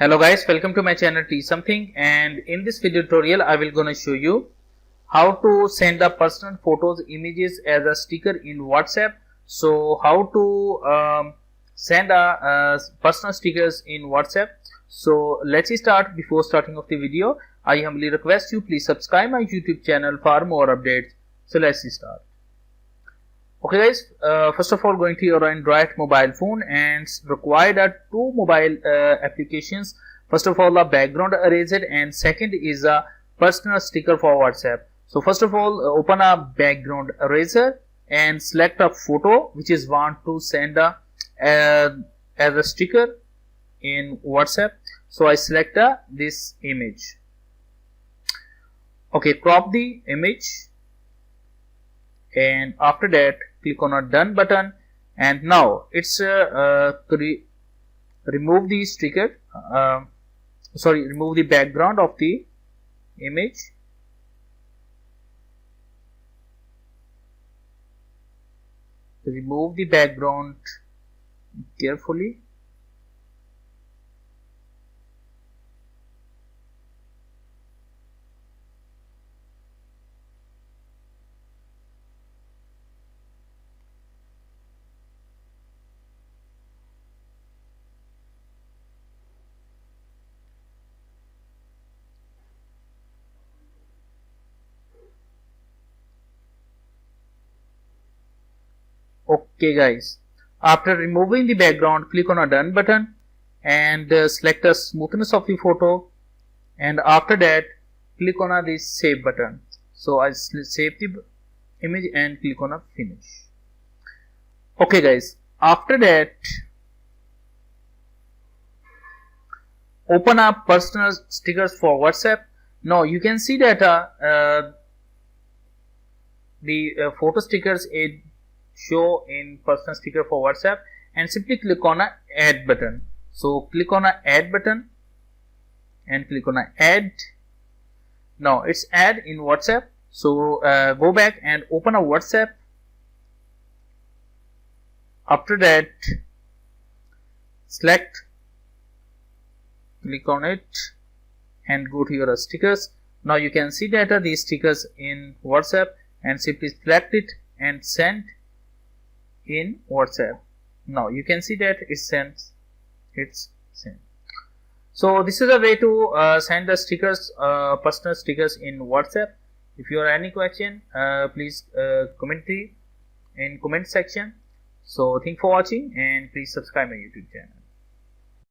Hello guys, welcome to my channel Teach Something, and in this video tutorial I will gonna show you how to send the personal photos images as a sticker in WhatsApp. So how to send personal stickers in WhatsApp. So let's start. Before starting of the video, I humbly request you please subscribe my YouTube channel for more updates. So let's start. Okay guys, first of all going to your Android mobile phone and required two mobile applications. First of all, the background eraser, and second is a personal sticker for WhatsApp. So first of all, open a background eraser and select a photo which is want to send as a sticker in WhatsApp. So I select this image. Okay, crop the image, and after that click on a done button, and now it's remove the sticker, remove the background of the image. Remove the background carefully. Okay guys, after removing the background, click on a done button and select the smoothness of the photo, and after that click on the save button. So I save the image and click on a finish. Okay guys, after that open up personal stickers for WhatsApp. Now you can see that the photo stickers show in personal sticker for WhatsApp, and simply click on a add button. So click on a add button and click on a add. Now it's add in WhatsApp. So go back and open a WhatsApp. After that select, click on it and go to your stickers. Now you can see that these stickers in WhatsApp, and simply select it and send in WhatsApp. Now you can see that it's sent. So this is a way to send the stickers, personal stickers in WhatsApp. If you have any question, please comment in comment section. So thank for watching, and please subscribe my YouTube channel.